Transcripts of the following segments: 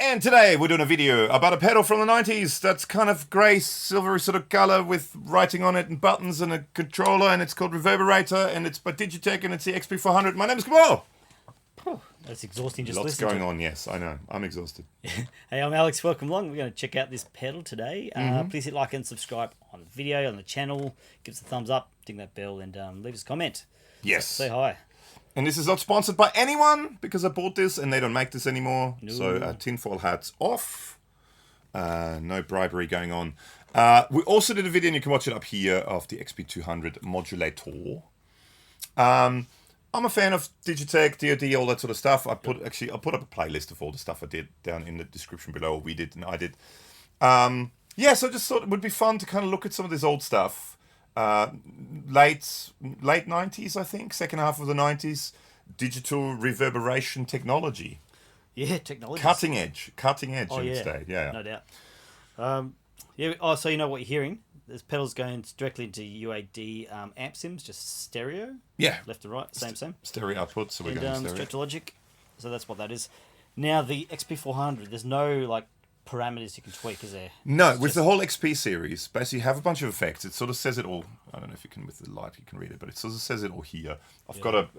And today we're doing a video about a pedal from the 90s that's kind of grey, silvery sort of colour with writing on it and buttons and a controller, and it's called Reverberator, and it's by DigiTech, and it's the XP400. My name is Gabor. That's exhausting just listening. Lots going on, yes, I know. I'm exhausted. Hey, I'm Alex. Welcome along. We're going to check out this pedal today. Please hit like and subscribe on the video, on the channel. Give us a thumbs up, ding that bell, and leave us a comment. Yes. Say hi. And this is not sponsored by anyone because I bought this and they don't make this anymore. No. So tinfoil hats off. No bribery going on. We also did a video, and you can watch it up here, of the XP400 modulator. I'm a fan of DigiTech, DoD, all that sort of stuff. I'll put up a playlist of all the stuff I did down in the description below. We did and I did. Yeah, so I just thought it would be fun to kind of look at some of this old stuff. Late 90s, I think, second half of the 90s, digital reverberation technology. Yeah, technology. Cutting edge, oh, yeah. Say. Yeah. No doubt. Yeah. Oh, so you know what you're hearing? This pedal's going directly into UAD amp sims, just stereo. Yeah. Left to right, same. Stereo output, so we're going stereo. Stretch logic. So that's what that is. Now the XP400, there's no like parameters you can tweak, is there? No, with the whole XP series, basically you have a bunch of effects. It sort of says it all. I don't know if you can, with the light, you can read it, but it sort of says it all here. I've got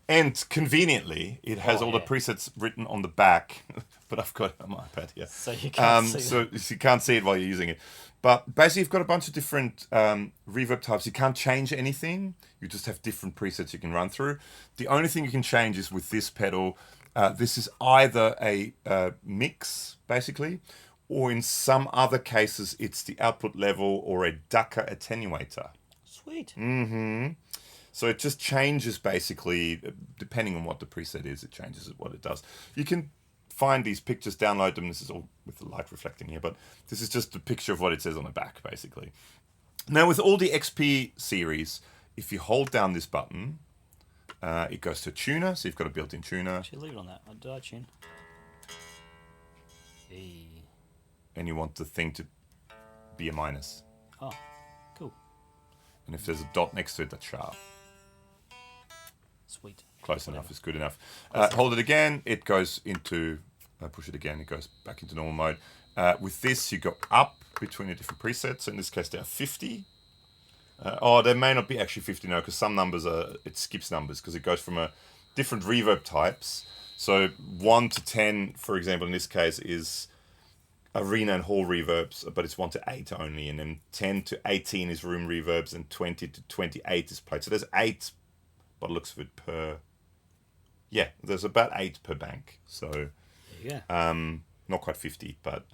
and conveniently, it has all the presets written on the back, but I've got it on my iPad here. So you can't see so you can't see it while you're using it. But basically, you've got a bunch of different reverb types. You can't change anything. You just have different presets you can run through. The only thing you can change is with this pedal. This is either a mix, basically, or in some other cases, it's the output level or a ducker attenuator. Sweet. Mm-hmm. So it just changes, basically, depending on what the preset is, it changes what it does. You can find these pictures, download them. This is all with the light reflecting here, but this is just a picture of what it says on the back, basically. Now, with all the XP series, if you hold down this button, it goes to tuner, so you've got a built-in tuner. Actually, leave it on that. Did I tune? Hey. And you want the thing to be a minus. Oh, cool. And if there's a dot next to it, that's sharp. Sweet. Close enough is good enough. Hold it again, it goes into, push it again, it goes back into normal mode. With this, you go up between the different presets. So in this case, there are 50. There may not be actually 50 now, because some numbers it skips numbers because it goes from different reverb types. So 1 to 10, for example, in this case, is arena and hall reverbs, but it's 1 to 8 only, and then 10 to 18 is room reverbs, and 20 to 28 is plate. So there's 8, by the looks of it, per. Yeah, there's about 8 per bank. So, not quite 50, but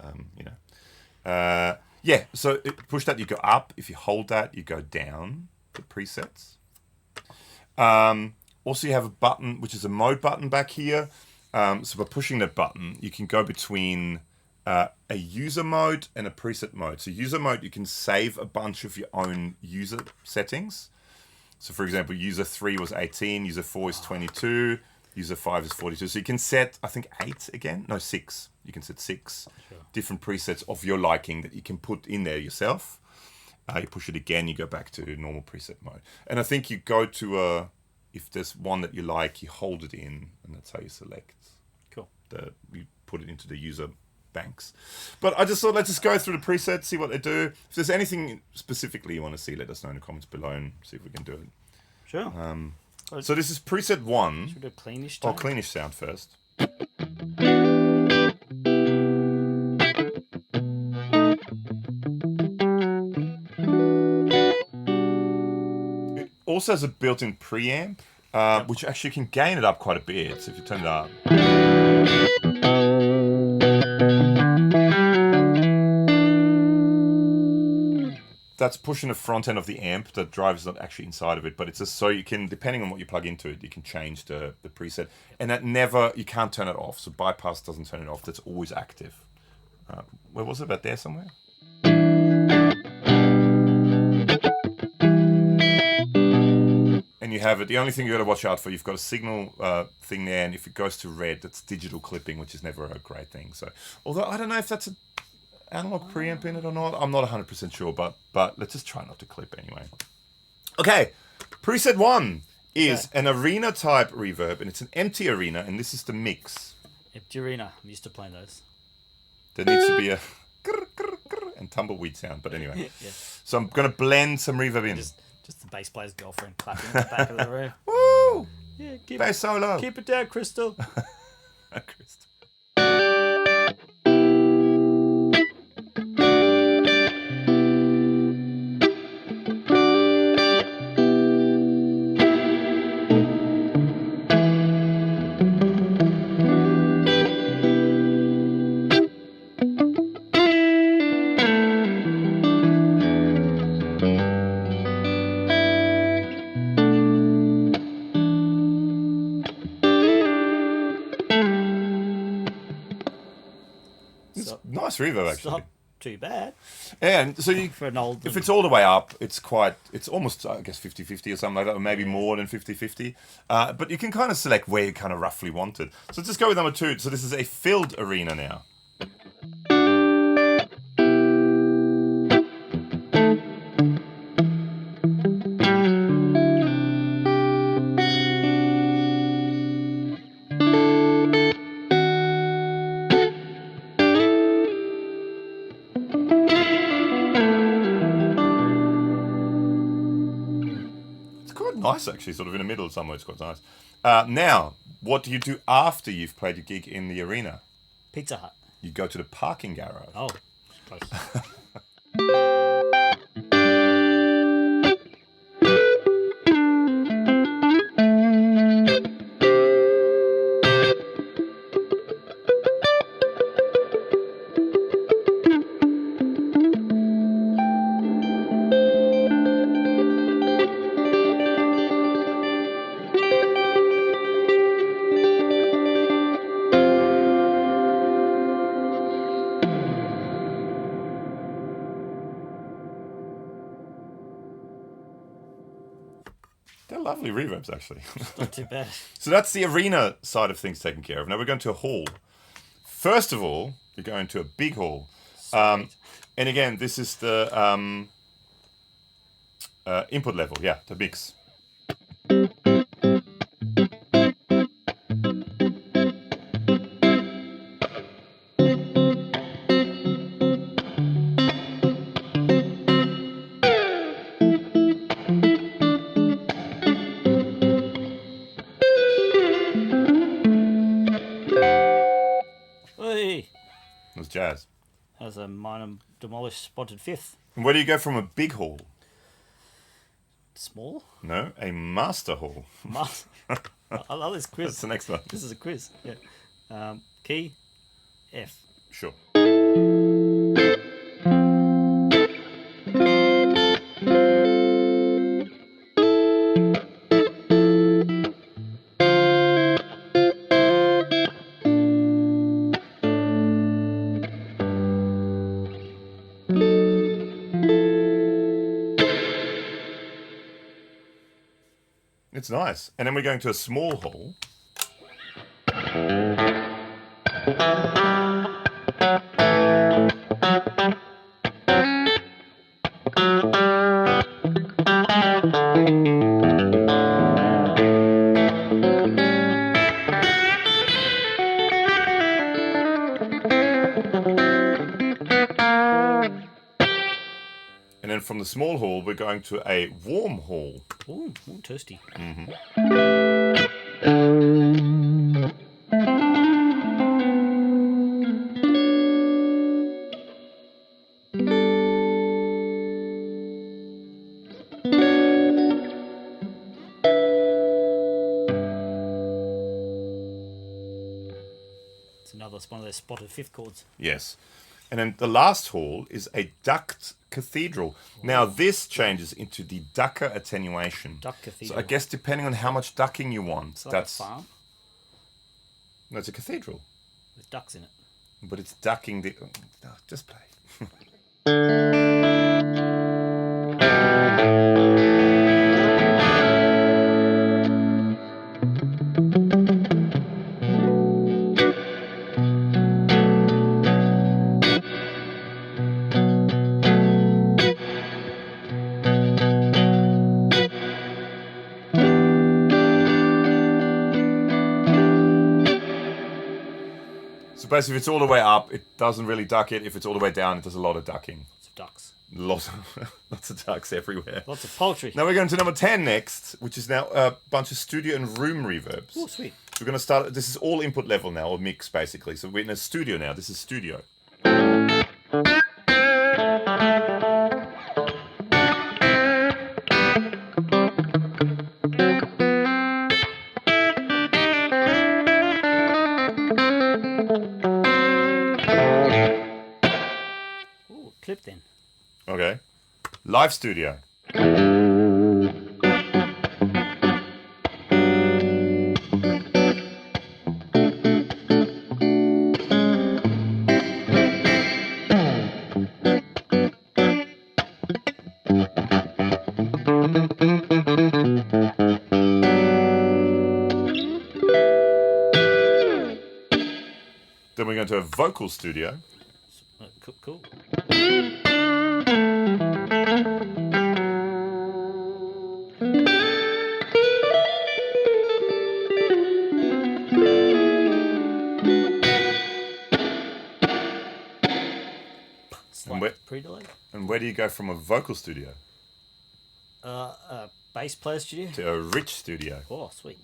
yeah, so push that, you go up. If you hold that, you go down the presets. Also, you have a button, which is a mode button back here. So by pushing that button, you can go between a user mode and a preset mode. So user mode, you can save a bunch of your own user settings. So for example, user 3 was 18, user 4 is 22, user 5 is 42. So you can set, I think, 8 again. No, 6. You can set 6 different presets of your liking that you can put in there yourself. You push it again, you go back to normal preset mode. And I think you go to if there's one that you like, you hold it in, and that's how you select. Cool. You put it into the user banks. But I just thought, let's just go through the presets, see what they do. If there's anything specifically you want to see, let us know in the comments below and see if we can do it. Sure. So this is preset 1. Should we do a cleanish sound? Cleanish sound first. It also has a built-in preamp, which actually can gain it up quite a bit. So if you turn it up. That's pushing the front end of the amp. The driver's not actually inside of it, but it's so you can, depending on what you plug into it, you can change the preset. And that you can't turn it off. So bypass doesn't turn it off. That's always active. Where was it? About there somewhere? And you have it. The only thing you got to watch out for, you've got a signal thing there, and if it goes to red, that's digital clipping, which is never a great thing. So, although I don't know if that's an analog preamp in it or not, I'm not 100% sure, but let's just try not to clip anyway. Okay, preset 1 is an arena type reverb, and it's an empty arena, and this is the mix. Empty arena. I'm used to playing those. there needs to be a and tumbleweed sound. But anyway, so I'm going to blend some reverb in. Just the bass player's girlfriend clapping in the back of the room. Woo! Yeah, Bass solo. Keep it down, Crystal. Crystal. Nice reverb, actually. It's not too bad. And so you, For an old... if it's all the way up, it's almost, I guess, 50-50 or something like that, or maybe more than 50-50. But you can kind of select where you kind of roughly want it. So let's just go with number 2. So this is a filled arena now. Nice, actually, sort of in the middle somewhere. It's quite nice. Now, what do you do after you've played your gig in the arena? Pizza Hut. You go to the parking garage. Oh, close. They're lovely reverbs, actually. Not too bad. So that's the arena side of things taken care of. Now we're going to a hall. First of all, you're going to a big hall. And again, this is the input level. Yeah, the mix. That's jazz. As a minor demolished spotted fifth. And where do you go from a big hall? Small? No, a master hall. I love this quiz. That's the next one. This is a quiz. Yeah. Key F. Sure. It's nice. And then we're going to a small hall. And then from the small hall, we're going to a warm hall. Ooh, toasty. Mm-hmm. It's another one of those spotted fifth chords. Yes. And then the last hall is a duct cathedral. Now this changes into the ducker attenuation. Duck cathedral. So I guess depending on how much ducking you want, It's like that's a farm no, it's a cathedral, with ducks in it. but it's ducking the. No, just play. basically, if it's all the way up, it doesn't really duck it. If it's all the way down, it does a lot of ducking. Lots of ducks. Lots of ducks everywhere. Lots of poultry. Now we're going to number 10 next, which is now a bunch of studio and room reverbs. Oh, sweet. We're going to start. This is all input level now, or mix basically. So we're in a studio now. This is studio. Ooh, clip then. Okay. Live studio. Then we're going to a vocal studio. Cool. Pre-delay. And where do you go from a vocal studio? A bass player studio. To a rich studio. Oh, sweet.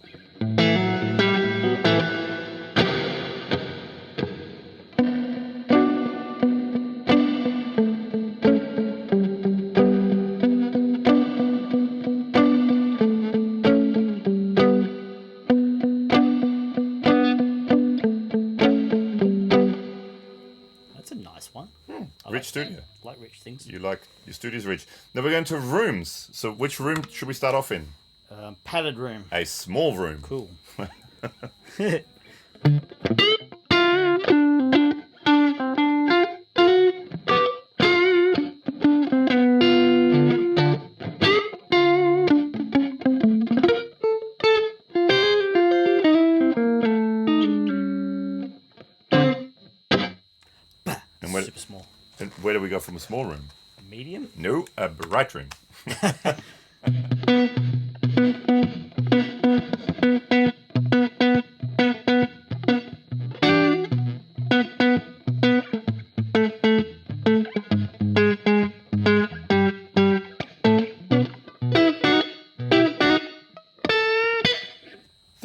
That's a nice one. Rich studio. Like rich things. You like your studio's rich. Now we're going to rooms. So which room should we start off in? Padded room. A small room. Cool. Super small. And where do we go from a small room? A medium? No, a bright room. They're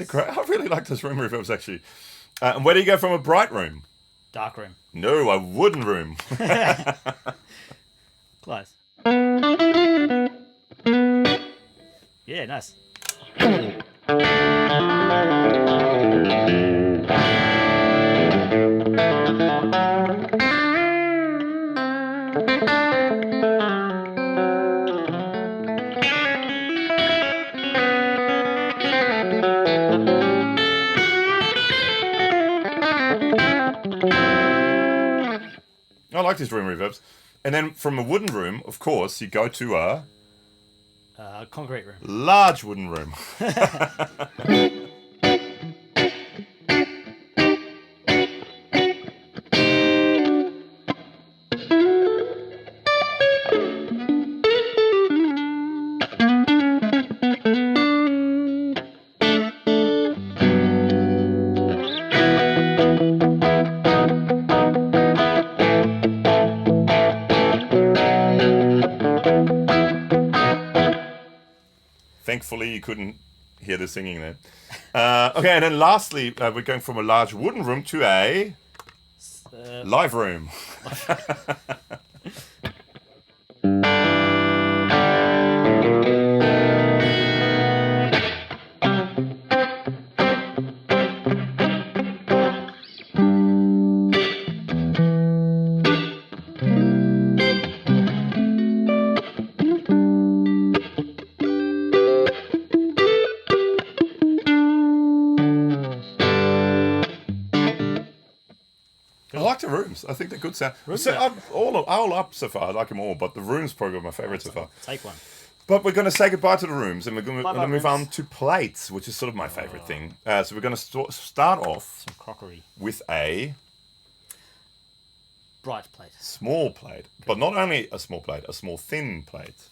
great. I really like those room reverbs actually. And where do you go from a bright room? Dark room. No, a wooden room. Close. Yeah, nice. I like these room reverbs. And then from a wooden room, of course, you go to a concrete room. Large wooden room. Thankfully, you couldn't hear the singing there. Okay, and then lastly, we're going from a large wooden room to a live room. I like the rooms. I think they're good sound. So I'm all up so far. I like them all, but the rooms probably my favourite so far. Take one. But we're going to say goodbye to the rooms, and we're going to move on rooms. to plates, which is sort of my favourite thing. So we're going to start off Some crockery. with a Bright plate. small plate, but not only a small plate, a small thin plate.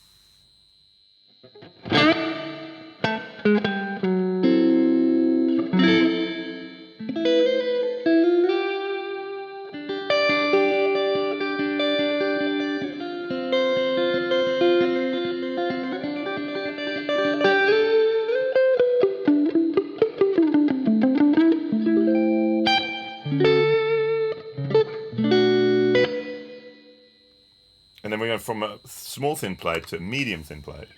going from a small thin plate to a medium thin plate.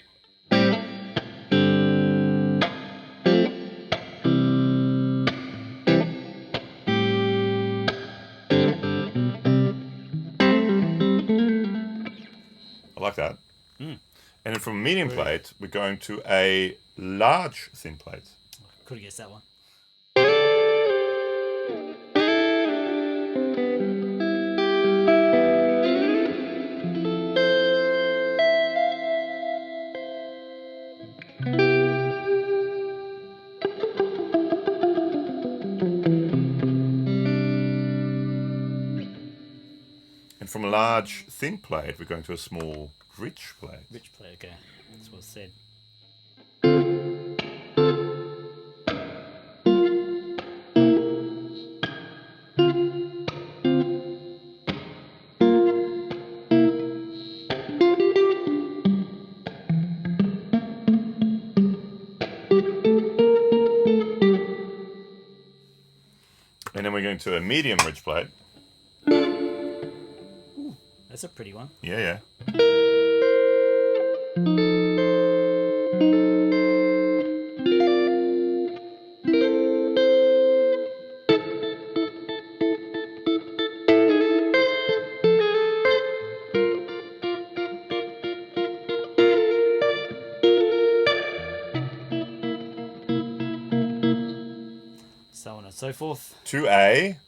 I like that. And then from a medium plate, we're going to a large thin plate. Could have guessed that one. And from a large thin plate, we're going to a small rich plate. Rich plate, okay. That's what it said. And then we're going to a medium rich plate. Ooh, that's a pretty one. Yeah. So on and so forth. To a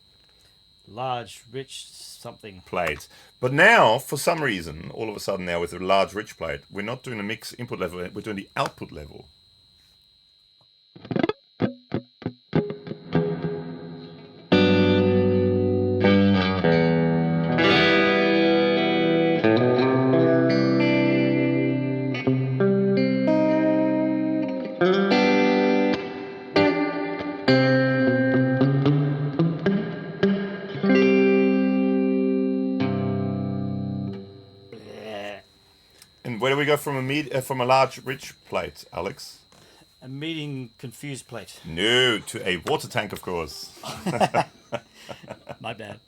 Large, rich, something. plate. But now, for some reason, all of a sudden now with a large rich plate, we're not doing the mix input level, we're doing the output level. And where do we go from a large rich plate, Alex? A medium confused plate. No, to a water tank, of course. My bad.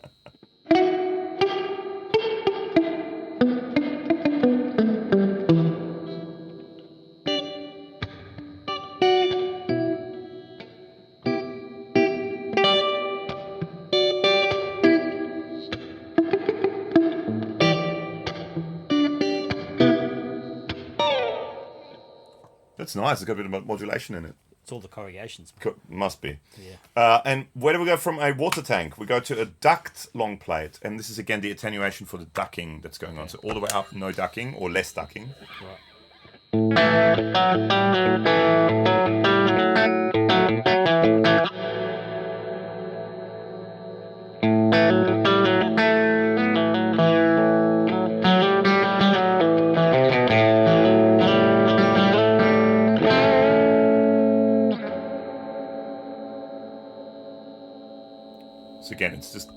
That's nice. It's got a bit of modulation in it. It's all the corrugations. Must be. Yeah. And where do we go from a water tank? We go to a duct long plate. And this is, again, the attenuation for the ducking that's going on. So all the way up, no ducking or less ducking. Right. So again, it's just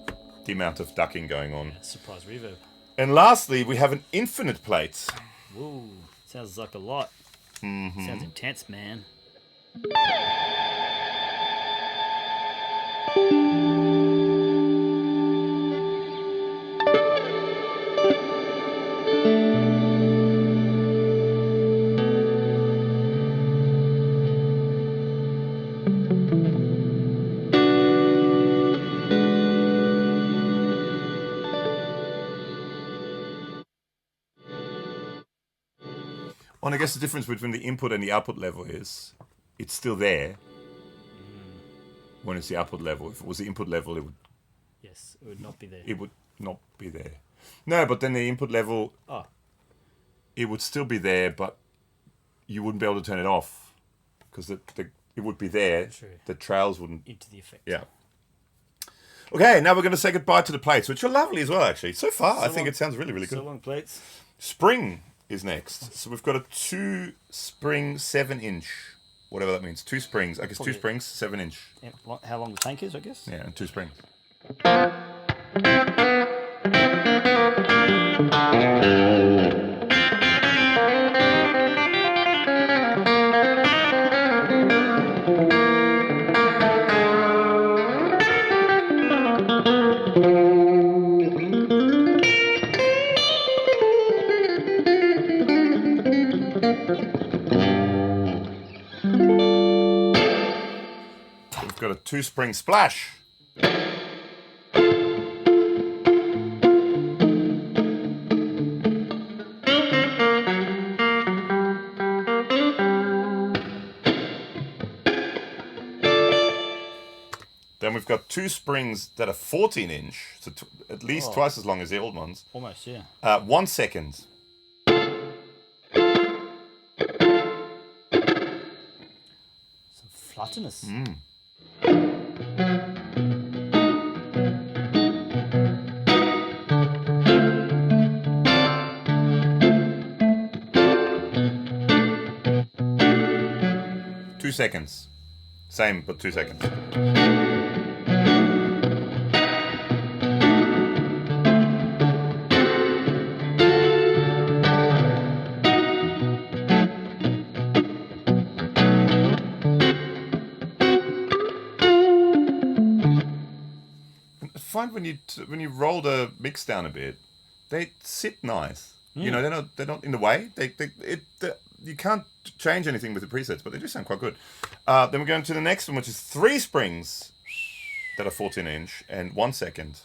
the amount of ducking going on. Surprise reverb. And lastly, we have an infinite plate. Whoa, sounds like a lot. Sounds intense, man. And I guess the difference between the input and the output level is it's still there when it's the output level. If it was the input level, it would... Yes, it would not be there. It would not be there. No, but then the input level, Oh, it would still be there, but you wouldn't be able to turn it off because it would be there. True. The trails wouldn't... into the effect. Yeah. Okay, now we're going to say goodbye to the plates, which are lovely as well, actually. So far, I think it sounds really, really good. So long plates. Spring is next. So we've got a 2 spring 7-inch, whatever that means. 2 springs. I guess 2 springs, 7-inch. Yeah, how long the tank is, I guess. Yeah, and 2 springs. we've got a 2-spring splash. Then we've got 2 springs that are 14-inch, so at least twice as long as the old ones. Almost, yeah. 1 second. Some flutterness. 2 seconds. Same, but 2 seconds. I find when you roll the mix down a bit, they sit nice. You know, they're not in the way. You can't change anything with the presets, but they do sound quite good. Then we're going to the next one, which is 3 springs that are 14-inch and 1 second.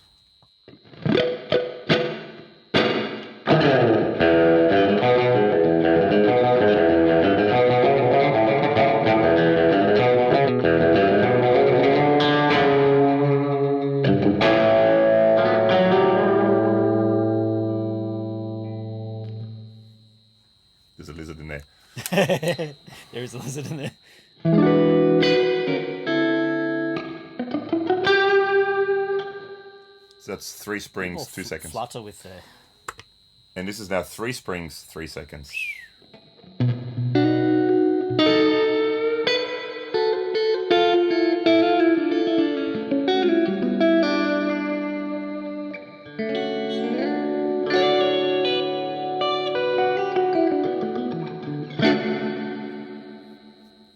There's a lizard in there. There is a lizard in there. So that's 3 springs, 2 seconds. Flutter with the... And this is now 3 springs, 3 seconds.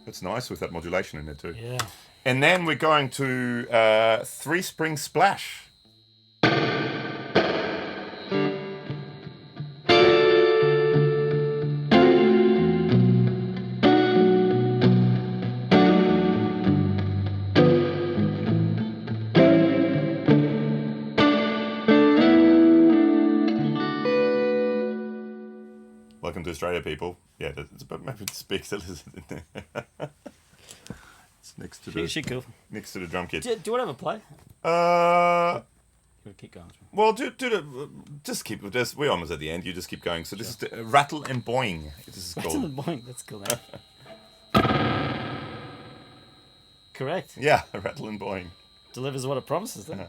It's nice with that modulation in there too. Yeah. And then we're going to 3-spring splash. Welcome to Australia, people. Yeah, it's about maybe to speak to lizard in there. It's next to the next to the drum kit. Do you want to have a play? We'll keep going. Well, just keep. We're almost at the end. You just keep going. So this is the Rattle and Boing. This is called. Rattle and Boing. That's cool. Correct. Yeah, Rattle and Boing. Delivers what it promises. Then.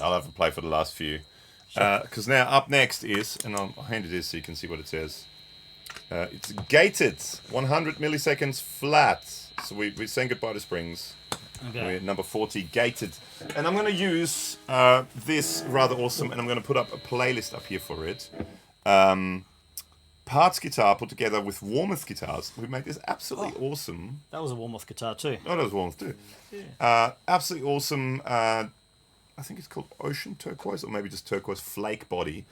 I'll have a play for the last few. Because now up next is, and I'll hand it this so you can see what it says. It's gated, 100 milliseconds flat. So we're saying goodbye to springs. Okay. We're at number 40, gated. And I'm going to use this rather awesome, and I'm going to put up a playlist up here for it. Parts guitar put together with Warmoth guitars. We made this absolutely awesome. That was a Warmoth guitar too. Oh, that was Warmoth too. Yeah. Absolutely awesome. I think it's called Ocean Turquoise, or maybe just Turquoise flake body,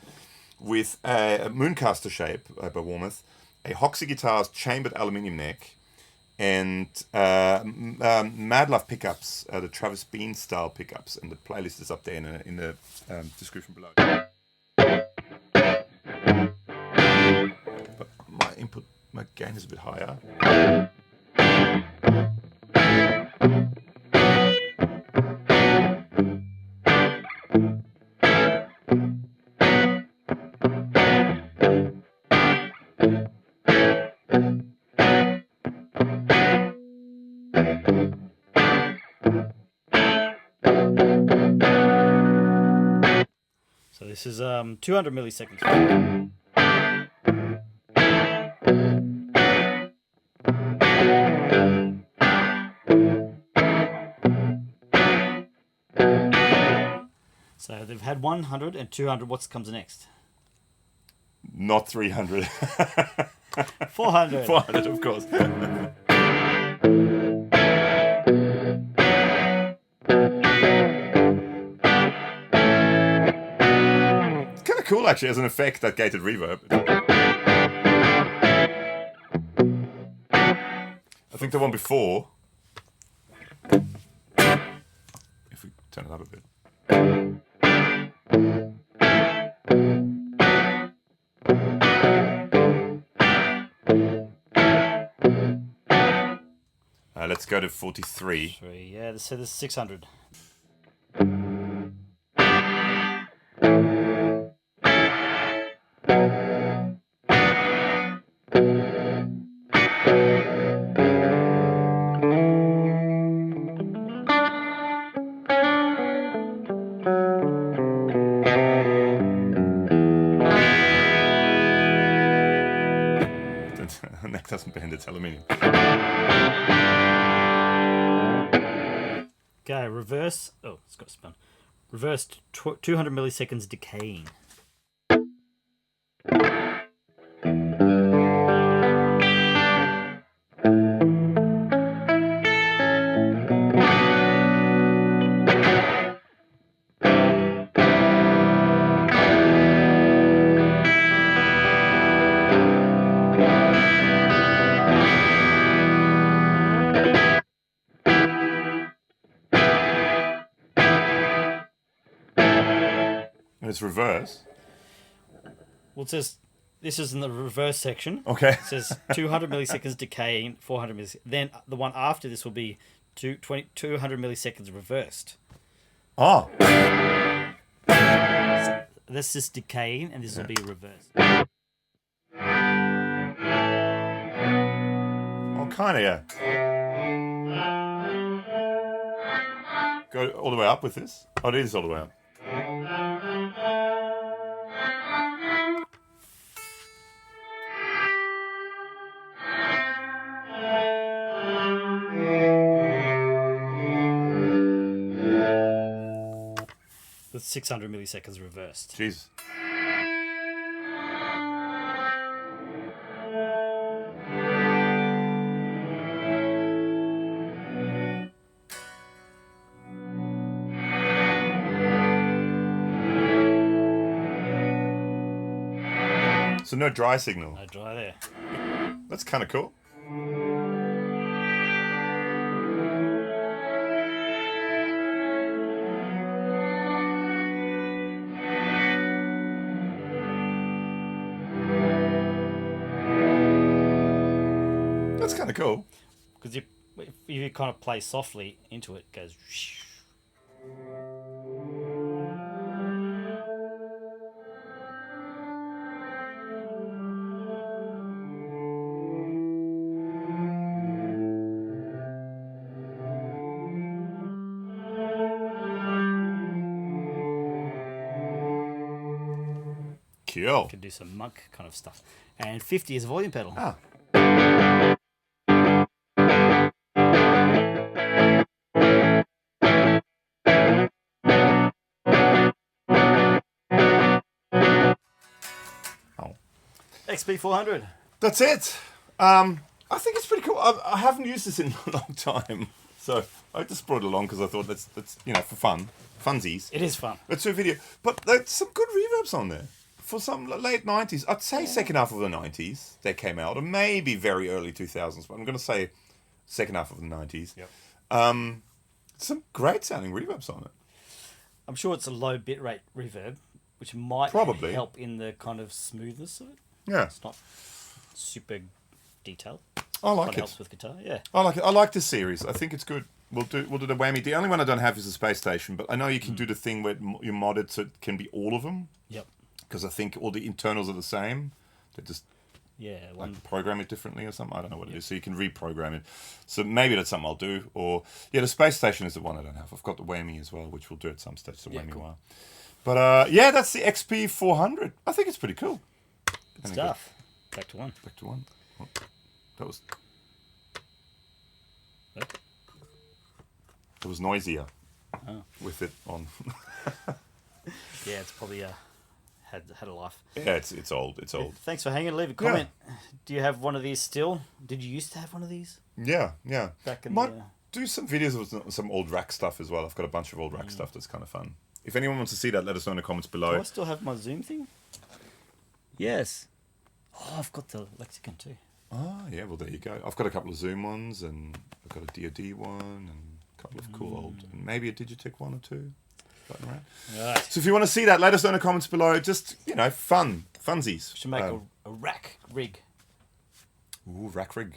with a Mooncaster shape by Warmoth, a Hoxie guitar's chambered aluminium neck, and Mad Love pickups, the Travis Bean style pickups, and the playlist is up there in the description below. But my gain is a bit higher. So this is 200 milliseconds. So they've had 100 and 200. What comes next? Not 300. 400. 400, of course. It's kind of cool, actually, as an effect, that gated reverb. I think the one before, if we turn it up a bit. Let's go to 43. Yeah, so this is 600. The neck doesn't bend, it's aluminium. Okay, reverse. Oh, it's got spun. Reversed 200 milliseconds decaying. It's reverse. Well, it says this is in the reverse section. Okay. It says 200 milliseconds decaying, 400 milliseconds. Then the one after this will be 200 milliseconds reversed. Oh. So this is decaying, and this will be reversed. Oh, kind of, yeah. Go all the way up with this? Oh, it is all the way up. With 600 milliseconds reversed. Jeez. So no dry signal. No dry there. That's kind of cool. That's kind of cool. Because if you kind of play softly into it, it goes. Cool. Can do some monk kind of stuff. And 50 is a volume pedal. Ah. Oh. XP400. That's it. I think it's pretty cool. I haven't used this in a long time, so I just brought it along because I thought that's for fun, funsies. It is fun. Let's do a video. But there's some good reverbs on there. For some late 90s, I'd say second half of the 90s they came out, or maybe very early 2000s, but I'm going to say second half of the 90s. Yep. Some great sounding reverbs on it. I'm sure it's a low bitrate reverb, which might Probably help in the kind of smoothness of it. Yeah. It's not super detailed. I like Kind of it. helps with guitar, yeah. I like it. I like this series. I think it's good. We'll do the whammy. The only one I don't have is the space station, but I know you can do the thing where you mod it so it can be all of them. Yep. Because I think all the internals are the same. They just One program it differently or something. I don't know what it is. So you can reprogram it. So maybe that's something I'll do. Or the space station is the one I don't have. I've got the whammy as well, which we'll do at some stage. The whammy one. But that's the XP400. I think it's pretty cool. good stuff. Back to one. Back to one. Oh, that was. What? It was noisier Oh. with it on. Yeah, it's probably had a life. Yeah, it's old. It's old. Thanks for hanging. Leave a comment. Do you have one of these still? Did you used to have one of these? Yeah. Back in Might do some videos with some old rack stuff as well. I've got a bunch of old rack stuff that's kind of fun. If anyone wants to see that, let us know in the comments below. Do I still have my Zoom thing? Yes. Oh, I've got the lexicon too. Oh, yeah, well, there you go. I've got a couple of Zoom ones, and I've got a DoD one, and a couple of cool old, and maybe a DigiTech one or two. Around. Right. So if you want to see that, let us know in the comments below. Just, funsies. We should make a rack rig. Ooh, rack rig.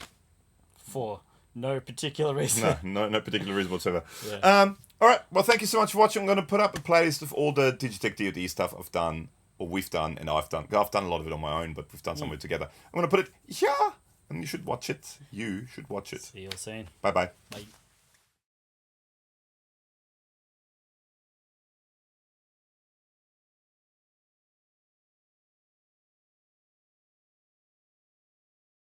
For no particular reason. No particular reason whatsoever. Yeah. All right, well, thank you so much for watching. I'm going to put up a playlist of all the Digitech DoD stuff I've done, or we've done, and I've done. I've done a lot of it on my own, but we've done some of it together. I'm going to put it here, and you should watch it. You should watch it. See you all soon. Bye-bye. Bye.